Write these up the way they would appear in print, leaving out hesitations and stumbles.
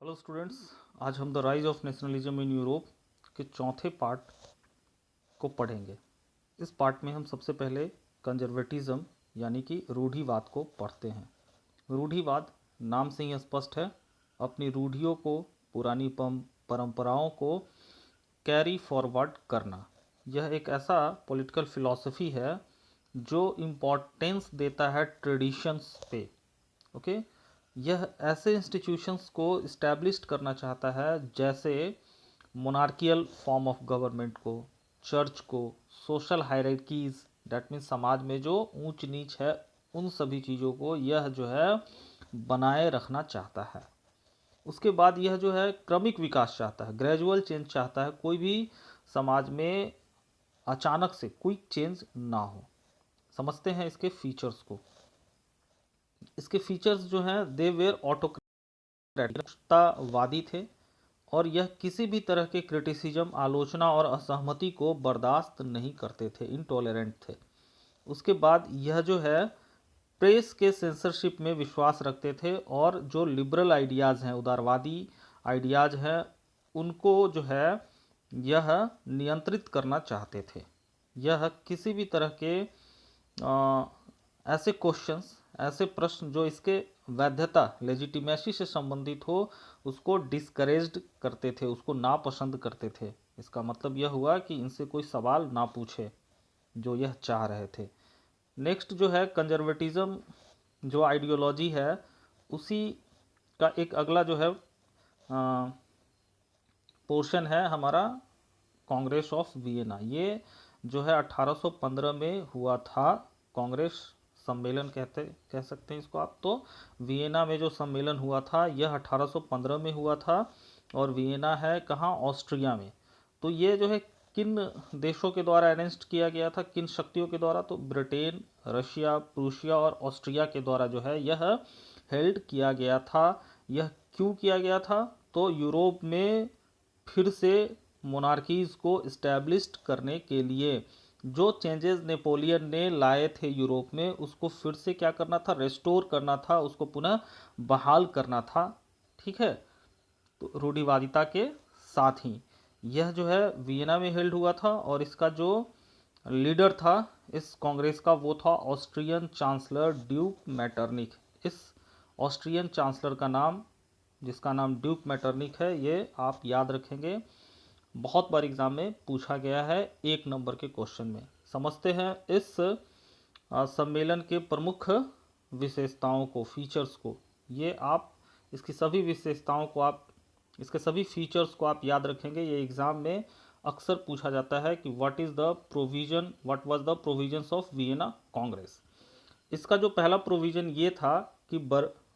Hello students, आज हम the rise of nationalism in Europe के चौथे पार्ट को पढ़ेंगे। इस पार्ट में हम सबसे पहले कंजर्वेटिज्म यानी कि रूढ़िवाद को पढ़ते हैं। रूढ़िवाद नाम से ही स्पष्ट है, अपनी रूढ़ियों को, पुरानी परंपराओं को कैरी फॉरवर्ड करना। यह एक ऐसा पॉलिटिकल फिलॉसफी है जो इम्पोर्टेंस देता है ट्रेडिशंस पे। ओके, यह ऐसे इंस्टीट्यूशंस को इस्टेब्लिश करना चाहता है जैसे मोनार्कियल फॉर्म ऑफ गवर्नमेंट को, चर्च को, सोशल हायरार्कीज, डैट मीन्स समाज में जो ऊंच नीच है उन सभी चीज़ों को यह जो है बनाए रखना चाहता है। उसके बाद यह जो है क्रमिक विकास चाहता है, ग्रेजुअल चेंज चाहता है, कोई भी समाज में अचानक से क्विक चेंज ना हो। समझते हैं इसके फीचर्स को। इसके फीचर्स जो हैं, दे वेर ऑटोक्रेटिकतावादी थे और यह किसी भी तरह के क्रिटिसिज्म, आलोचना और असहमति को बर्दाश्त नहीं करते थे, इनटॉलरेंट थे। उसके बाद यह जो है प्रेस के सेंसरशिप में विश्वास रखते थे और जो लिबरल आइडियाज़ हैं, उदारवादी आइडियाज़ हैं, उनको जो है यह नियंत्रित करना चाहते थे। यह किसी भी तरह के ऐसे क्वेश्चंस, ऐसे प्रश्न जो इसके वैधता, लेजिटिमेसी से संबंधित हो, उसको डिस्करेज्ड करते थे, उसको नापसंद करते थे। इसका मतलब यह हुआ कि इनसे कोई सवाल ना पूछे जो यह चाह रहे थे। नेक्स्ट जो है कंजर्वेटिज्म जो आइडियोलॉजी है, उसी का एक अगला जो है पोर्शन है हमारा कांग्रेस ऑफ वियना। ये जो है 1815 में हुआ था। कांग्रेस सम्मेलन कह सकते हैं इसको आप। तो वियना में जो सम्मेलन हुआ था यह 1815 में हुआ था और वियना है कहाँ, ऑस्ट्रिया में। तो ये जो है किन देशों के द्वारा अरेंज किया गया था, किन शक्तियों के द्वारा? तो ब्रिटेन, रशिया, प्रूशिया और ऑस्ट्रिया के द्वारा जो है यह हेल्ड किया गया था। यह क्यों किया गया था? तो यूरोप में फिर से मोनार्कीज को इस्टेब्लिश्ड करने के लिए जो चेंजेस नेपोलियन ने लाए थे यूरोप में, उसको फिर से क्या करना था, रेस्टोर करना था, उसको पुनः बहाल करना था। ठीक है, तो रूढ़िवादिता के साथ ही यह जो है वियना में हेल्ड हुआ था और इसका जो लीडर था इस कांग्रेस का, वो था ऑस्ट्रियन चांसलर ड्यूक मैटरनिक। इस ऑस्ट्रियन चांसलर का नाम, जिसका नाम ड्यूक मैटरनिक है, ये आप याद रखेंगे, बहुत बार एग्जाम में पूछा गया है 1 नंबर के क्वेश्चन में। समझते हैं इस सम्मेलन के प्रमुख विशेषताओं को, फीचर्स को। ये आप इसकी सभी विशेषताओं को, आप इसके सभी फीचर्स को आप याद रखेंगे। ये एग्जाम में अक्सर पूछा जाता है कि what was the provisions of Vienna Congress. इसका जो पहला प्रोविजन ये था कि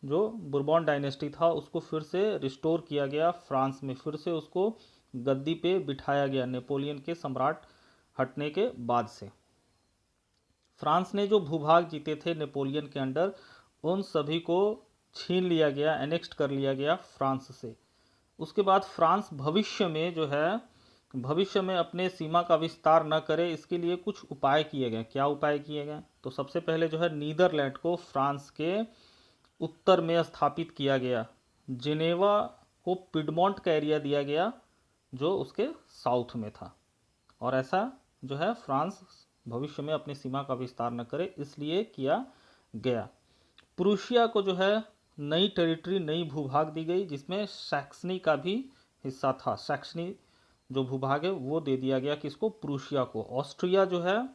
जो बुरबॉन डायनेस्टी था उसको फिर से रिस्टोर किया गया, फ्रांस में फिर से उसको गद्दी पे बिठाया गया नेपोलियन के सम्राट हटने के बाद से। फ्रांस ने जो भूभाग जीते थे नेपोलियन के अंडर, उन सभी को छीन लिया गया, एनेक्स्ट कर लिया गया फ्रांस से। उसके बाद फ्रांस भविष्य में अपने सीमा का विस्तार न करे, इसके लिए कुछ उपाय किए गए। क्या उपाय किए गए? तो सबसे पहले जो है नीदरलैंड को फ्रांस के उत्तर में स्थापित किया गया। जिनेवा को पिडमोंट का एरिया दिया गया जो उसके साउथ में था। और ऐसा जो है फ्रांस भविष्य में अपनी सीमा का विस्तार न करे, इसलिए किया गया। प्रूशिया को जो है नई टेरिटरी, नई भूभाग दी गई, जिसमें सैक्सनी का भी हिस्सा था। सैक्सनी जो भूभाग है वो दे दिया गया किसको? प्रूशिया को। ऑस्ट्रिया जो है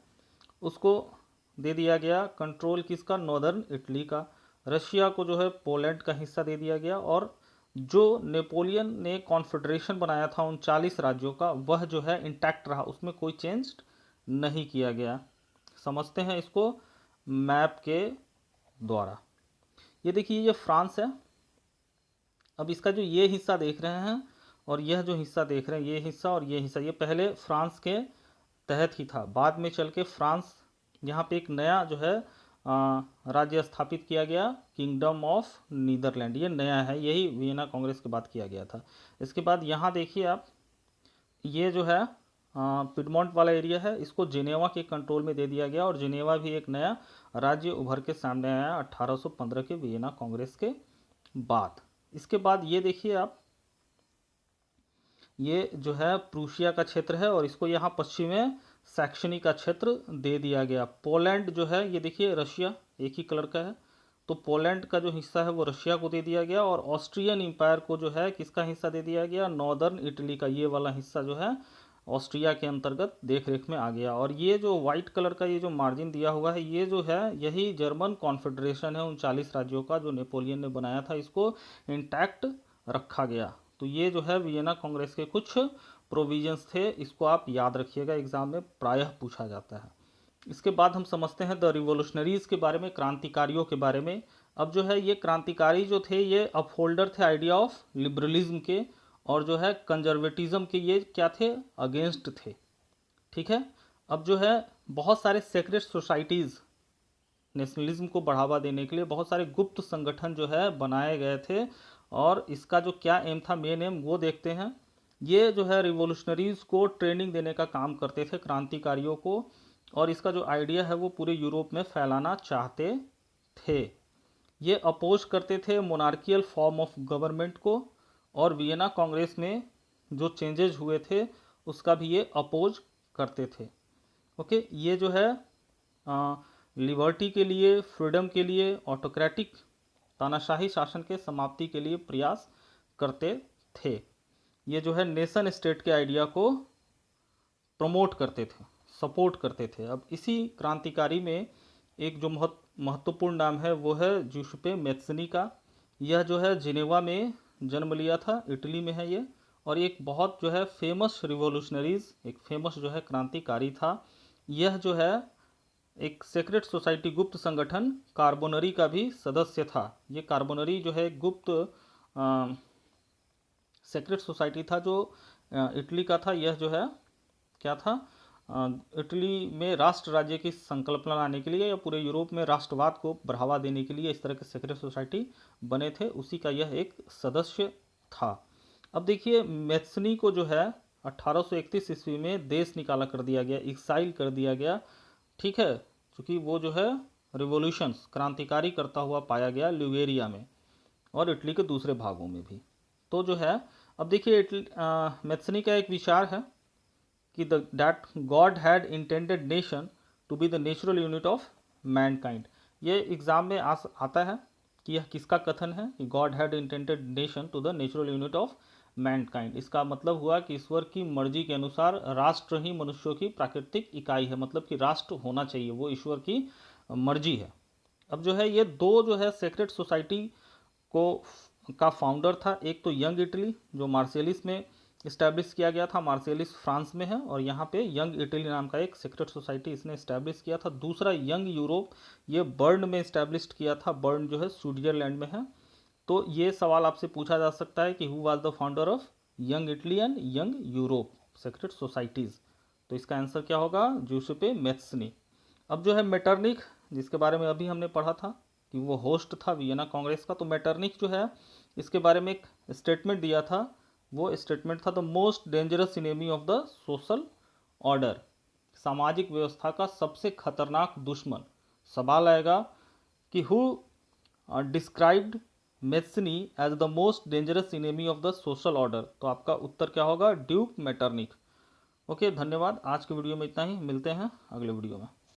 उसको दे दिया गया कंट्रोल किसका? नॉर्दर्न इटली का। रशिया को जो है पोलैंड का हिस्सा दे दिया गया। और जो नेपोलियन ने कॉन्फेडरेशन बनाया था 39 राज्यों का, वह जो है इंटैक्ट रहा, उसमें कोई चेंज नहीं किया गया। समझते हैं इसको मैप के द्वारा। ये देखिए, ये फ्रांस है। अब इसका जो ये हिस्सा देख रहे हैं और यह जो हिस्सा देख रहे हैं, ये हिस्सा और ये हिस्सा, ये पहले फ्रांस के तहत ही था। बाद में चल के फ्रांस, यहाँ पे एक नया जो है राज्य स्थापित किया गया, किंगडम ऑफ नीदरलैंड। ये नया है, यही वियना कांग्रेस के बाद किया गया था। इसके बाद यहाँ देखिए आप, ये जो है पिडमोंट वाला एरिया है, इसको जिनेवा के कंट्रोल में दे दिया गया और जिनेवा भी एक नया राज्य उभर के सामने आया 1815 के वियना कांग्रेस के बाद। इसके बाद ये देखिए आप, ये जो है प्रूशिया का क्षेत्र है और इसको यहाँ पश्चिम में सैक्सनी का क्षेत्र दे दिया गया। पोलैंड जो है ये देखिए रशिया एक ही कलर का है, तो पोलैंड का जो हिस्सा है वो रशिया को दे दिया गया, और ऑस्ट्रियन एम्पायर को जो है किसका हिस्सा दे दिया गया, नॉर्दर्न इटली का ये वाला हिस्सा जो है ऑस्ट्रिया के अंतर्गत देख रेख में आ गया। और ये जो वाइट कलर का ये जो मार्जिन दिया हुआ है, ये जो है यही जर्मन कॉन्फेडरेशन है 39 राज्यों का, जो नेपोलियन ने बनाया था, इसको इंटैक्ट रखा गया। तो ये जो है वियना कांग्रेस के कुछ प्रोविजंस थे, इसको आप याद रखिएगा, एग्जाम में प्रायः पूछा जाता है। इसके बाद हम समझते हैं द रिवोल्यूशनरीज के बारे में, क्रांतिकारियों के बारे में। अब जो है ये क्रांतिकारी जो थे ये अपहोल्डर थे आइडिया ऑफ लिबरलिज्म के, और जो है कंजर्वेटिज्म के ये क्या थे, अगेंस्ट थे। ठीक है। अब जो है बहुत सारे सेक्रेट सोसाइटीज़, नेशनलिज्म को बढ़ावा देने के लिए बहुत सारे गुप्त संगठन जो है बनाए गए थे, और इसका जो क्या एम था, मेन एम, वो देखते हैं। ये जो है रिवोल्यूशनरीज को ट्रेनिंग देने का काम करते थे, क्रांतिकारियों को, और इसका जो आइडिया है वो पूरे यूरोप में फैलाना चाहते थे। ये अपोज करते थे मोनार्कियल फॉर्म ऑफ गवर्नमेंट को, और वियना कांग्रेस में जो चेंजेस हुए थे उसका भी ये अपोज करते थे। ओके, ये जो है लिबर्टी के लिए, फ्रीडम के लिए, ऑटोक्रेटिक तानाशाही शासन के समाप्ति के लिए प्रयास करते थे। ये जो है नेशन स्टेट के आइडिया को प्रमोट करते थे, सपोर्ट करते थे। अब इसी क्रांतिकारी में एक जो महत्वपूर्ण नाम है वो है जूसेप्पे मैत्सनी का। यह जो है जिनेवा में जन्म लिया था, इटली में है ये, और एक बहुत जो है फेमस रिवोल्यूशनरीज, एक फेमस जो है क्रांतिकारी था। यह जो है एक सेक्रेट सोसाइटी, गुप्त संगठन कार्बोनरी का भी सदस्य था। ये कार्बोनरी जो है गुप्त सेक्रेट सोसाइटी था जो इटली का था। यह जो है क्या था, इटली में राष्ट्र राज्य की संकल्पना लाने के लिए या पूरे यूरोप में राष्ट्रवाद को बढ़ावा देने के लिए इस तरह के सेक्रेट सोसाइटी बने थे, उसी का यह एक सदस्य था। अब देखिए मैत्सनी को जो है 1831 ईस्वी में देश निकाला कर दिया गया, एक्साइल कर दिया गया। ठीक है, क्योंकि वो जो है रिवोल्यूशंस, क्रांतिकारी करता हुआ पाया गया लिगुरिया में और इटली के दूसरे भागों में भी। तो जो है अब देखिए मैत्सनी का एक विचार है कि that God had intended nation to be the natural unit of mankind. ये एग्जाम में आता है कि यह किसका कथन है कि God had intended nation to the natural unit of mankind. इसका मतलब हुआ कि ईश्वर की मर्जी के अनुसार राष्ट्र ही मनुष्यों की प्राकृतिक इकाई है, मतलब कि राष्ट्र होना चाहिए, वो ईश्वर की मर्जी है। अब जो है ये दो जो है सेक्रेट सोसाइटी को का फाउंडर था, एक तो यंग इटली जो मार्सेलिस में इस्टेब्लिश किया गया था, मार्सेलिस फ्रांस में है, और यहाँ पे यंग इटली नाम का एक सेक्रेट सोसाइटी इसने इस्टेब्लिश किया था। दूसरा यंग यूरोप, ये बर्न में इस्टेब्लिश किया था, बर्न जो है स्विट्जरलैंड में है। तो ये सवाल आपसे पूछा जा सकता है कि who was the founder of young Italy and young Europe secret societies. तो इसका आंसर क्या होगा, जूसेप्पे मैत्सनी। अब जो है मेटरनिख, जिसके बारे में अभी हमने पढ़ा था कि वो होस्ट था वियना कांग्रेस का, तो मेटरनिख जो है इसके बारे में एक स्टेटमेंट दिया था। वो स्टेटमेंट था the most dangerous enemy of the social order, सामाजिक व्यवस्था का सबसे खतरनाक दुश्मन। सवाल आएगा कि who described Mazzini as the most dangerous enemy of the social order, तो आपका उत्तर क्या होगा, ड्यूक मेटरनिख। ओके, धन्यवाद। आज के वीडियो में इतना ही, मिलते हैं अगले वीडियो में।